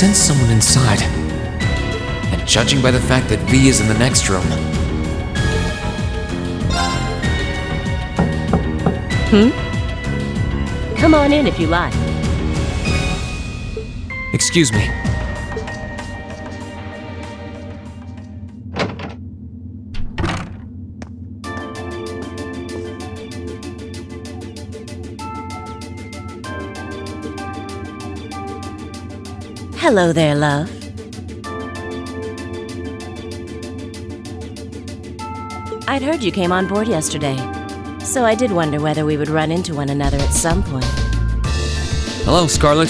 sense someone inside. And judging by the fact that V is in the next room... Come on in if you like. Excuse me. Hello there, love. I'd heard you came on board yesterday, so I did wonder whether we would run into one another at some point. Hello, Scarlet.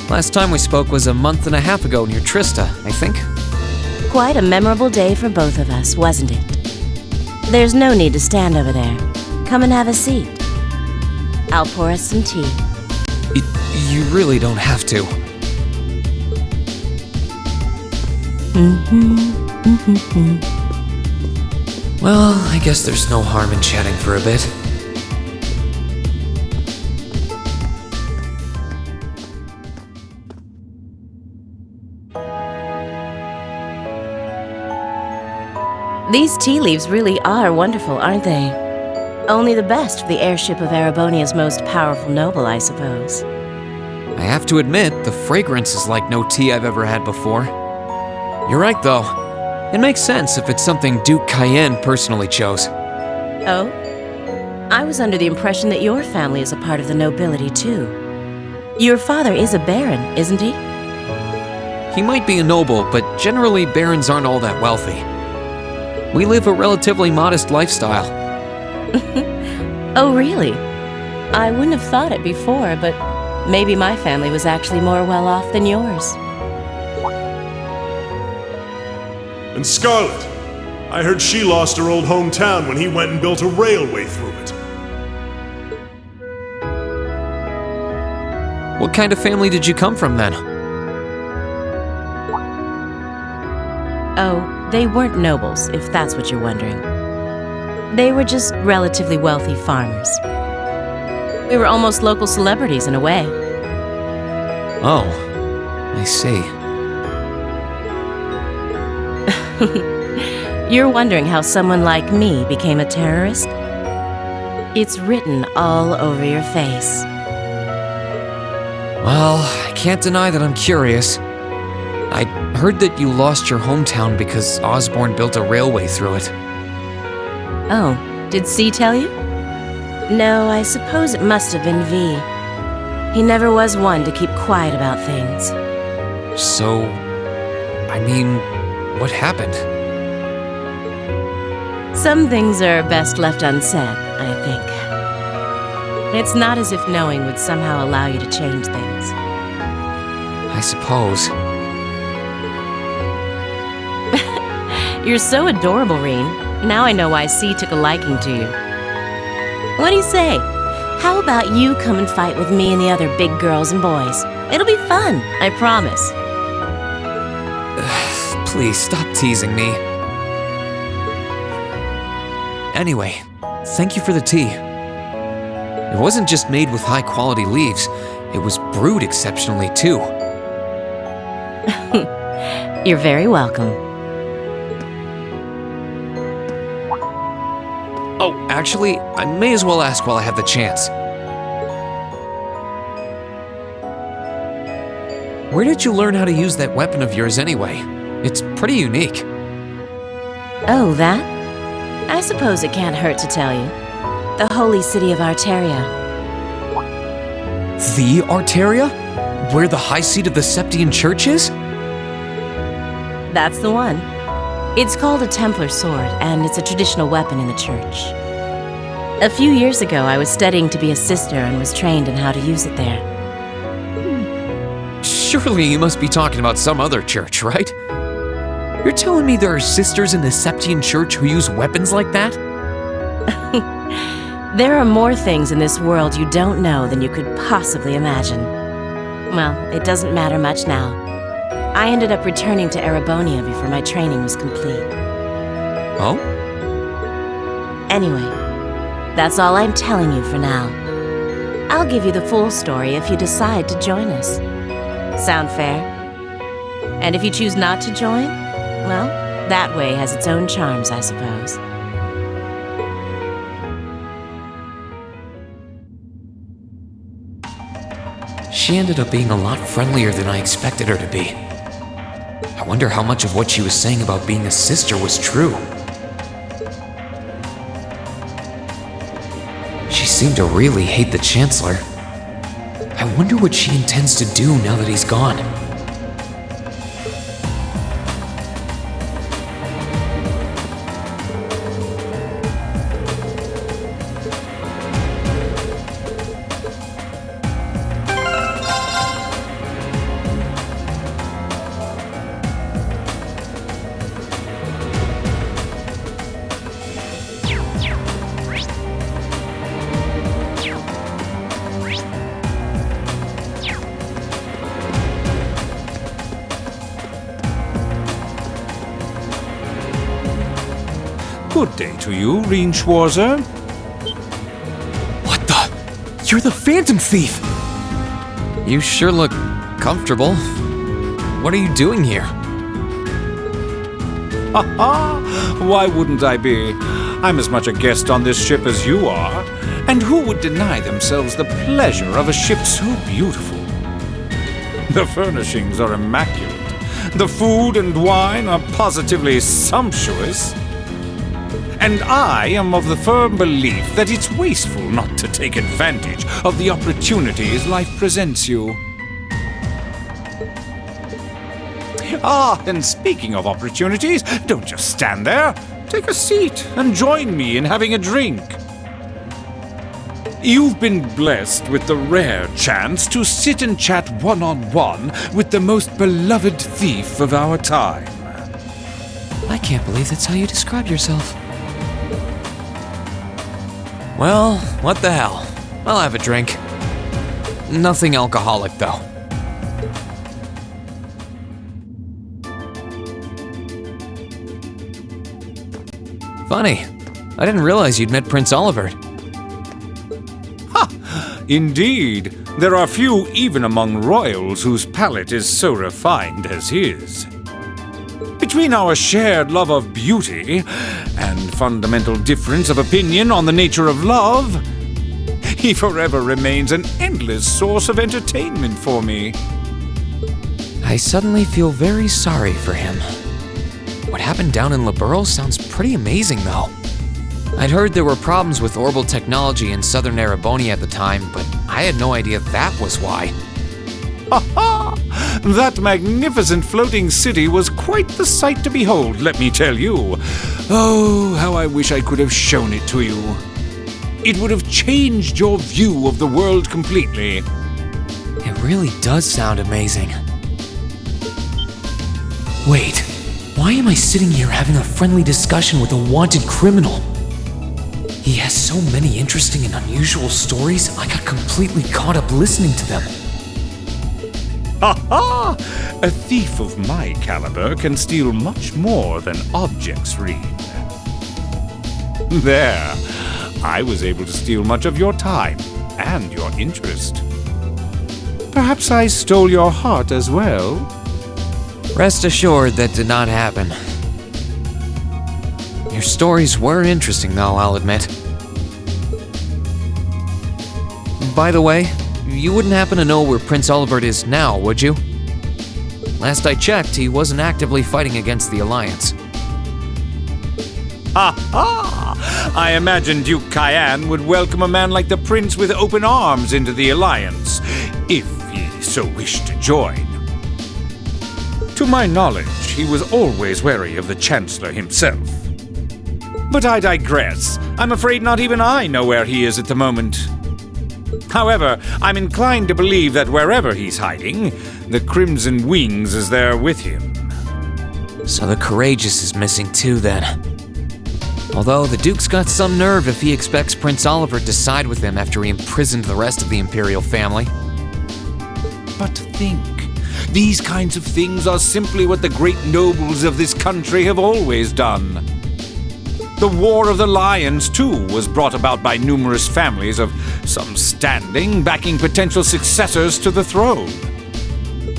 Last time we spoke was a month and a half ago near Trista, I think. Quite a memorable day for both of us, wasn't it? There's no need to stand over there. Come and have a seat. I'll pour us some tea. You really don't have to. Well, I guess there's no harm in chatting for a bit. These tea leaves really are wonderful, aren't they? Only the best for the heirship of Erebonia's most powerful noble, I suppose. I have to admit, the fragrance is like no tea I've ever had before. You're right, though. It makes sense if it's something Duke Cayenne personally chose. Oh? I was under the impression that your family is a part of the nobility, too. Your father is a baron, isn't he? He might be a noble, but generally barons aren't all that wealthy. We live a relatively modest lifestyle. Oh, really? I wouldn't have thought it before, but maybe my family was actually more well off than yours. And Scarlet, I heard she lost her old hometown when he went and built a railway through it. What kind of family did you come from then? Oh, they weren't nobles, if that's what you're wondering. They were just relatively wealthy farmers. We were almost local celebrities in a way. Oh, I see. You're wondering how someone like me became a terrorist? It's written all over your face. Well, I can't deny that I'm curious. I heard that you lost your hometown because Osborn built a railway through it. Oh, did C tell you? No, I suppose it must have been V. He never was one to keep quiet about things. So, I mean, what happened? Some things are best left unsaid, I think. It's not as if knowing would somehow allow you to change things. I suppose. You're so adorable, Reen. Now I know why C took a liking to you. What do you say? How about you come and fight with me and the other big girls and boys? It'll be fun, I promise. Please stop teasing me. Anyway, thank you for the tea. It wasn't just made with high-quality leaves, it was brewed exceptionally too. You're very welcome. Oh, actually, I may as well ask while I have the chance. Where did you learn how to use that weapon of yours anyway? It's pretty unique. Oh, that? I suppose it can't hurt to tell you. The holy city of Arteria. The Arteria? Where the high seat of the Septian Church is? That's the one. It's called a Templar sword, and it's a traditional weapon in the church. A few years ago, I was studying to be a sister and was trained in how to use it there. Surely you must be talking about some other church, right? You're telling me there are sisters in the Septian Church who use weapons like that? There are more things in this world you don't know than you could possibly imagine. Well, it doesn't matter much now. I ended up returning to Erebonia before my training was complete. Oh? Anyway, that's all I'm telling you for now. I'll give you the full story if you decide to join us. Sound fair? And if you choose not to join, well, that way has its own charms, I suppose. She ended up being a lot friendlier than I expected her to be. I wonder how much of what she was saying about being a sister was true. She seemed to really hate the Chancellor. I wonder what she intends to do now that he's gone. Good day to you, Rean Schwarzer. What the? You're the Phantom Thief! You sure look comfortable. What are you doing here? Ha ha! Why wouldn't I be? I'm as much a guest on this ship as you are. And who would deny themselves the pleasure of a ship so beautiful? The furnishings are immaculate. The food and wine are positively sumptuous. And I am of the firm belief that it's wasteful not to take advantage of the opportunities life presents you. Ah, and speaking of opportunities, don't just stand there. Take a seat and join me in having a drink. You've been blessed with the rare chance to sit and chat one-on-one with the most beloved thief of our time. I can't believe that's how you describe yourself. Well, what the hell? I'll have a drink. Nothing alcoholic, though. Funny. I didn't realize you'd met Prince Olivert. Ha! Indeed. There are few even among royals whose palate is so refined as his. Between our shared love of beauty and fundamental difference of opinion on the nature of love, he forever remains an endless source of entertainment for me. I suddenly feel very sorry for him. What happened down in Liberl sounds pretty amazing, though. I'd heard there were problems with orbital technology in southern Erebonia at the time, but I had no idea that was why. Ha ha! That magnificent floating city was quite the sight to behold, let me tell you. Oh, how I wish I could have shown it to you. It would have changed your view of the world completely. It really does sound amazing. Wait, why am I sitting here having a friendly discussion with a wanted criminal? He has so many interesting and unusual stories, I got completely caught up listening to them. Ha ha! A thief of my caliber can steal much more than objects read. There, I was able to steal much of your time and your interest. Perhaps I stole your heart as well? Rest assured that did not happen. Your stories were interesting, though, I'll admit. By the way, you wouldn't happen to know where Prince Olivert is now, would you? Last I checked, he wasn't actively fighting against the Alliance. Ha ha! I imagine Duke Cayenne would welcome a man like the Prince with open arms into the Alliance, if he so wished to join. To my knowledge, he was always wary of the Chancellor himself. But I digress. I'm afraid not even I know where he is at the moment. However, I'm inclined to believe that wherever he's hiding, the Crimson Wings is there with him. So the Courageous is missing too, then. Although the Duke's got some nerve if he expects Prince Olivert to side with him after he imprisoned the rest of the Imperial family. But think, these kinds of things are simply what the great nobles of this country have always done. The War of the Lions, too, was brought about by numerous families of some standing backing potential successors to the throne.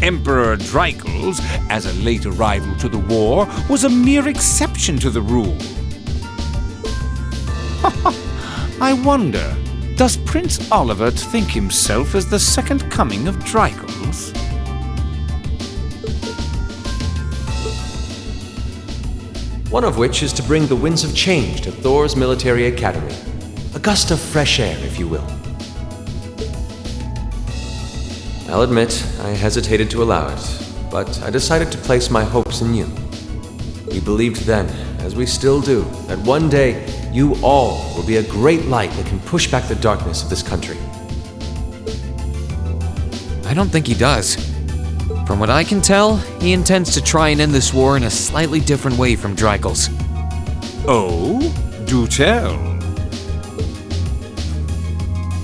Emperor Drykles, as a late arrival to the war, was a mere exception to the rule. I wonder, does Prince Olivert think himself as the second coming of Drykles? One of which is to bring the winds of change to Thor's military academy. A gust of fresh air, if you will. I'll admit, I hesitated to allow it, but I decided to place my hopes in you. We believed then, as we still do, that one day you all will be a great light that can push back the darkness of this country. I don't think he does. From what I can tell, he intends to try and end this war in a slightly different way from Drykles. Oh, do tell.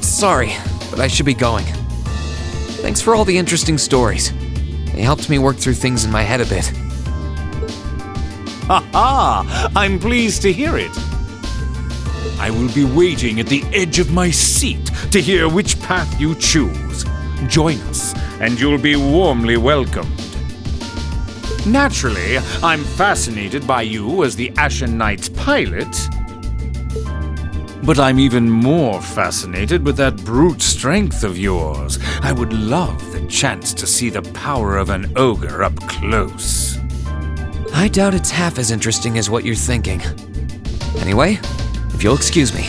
Sorry, but I should be going. Thanks for all the interesting stories. They helped me work through things in my head a bit. Ha ha! I'm pleased to hear it. I will be waiting at the edge of my seat to hear which path you choose. Join us, and you'll be warmly welcomed. Naturally, I'm fascinated by you as the Ashen Knight's pilot. But I'm even more fascinated with that brute strength of yours. I would love the chance to see the power of an ogre up close. I doubt it's half as interesting as what you're thinking. Anyway, if you'll excuse me.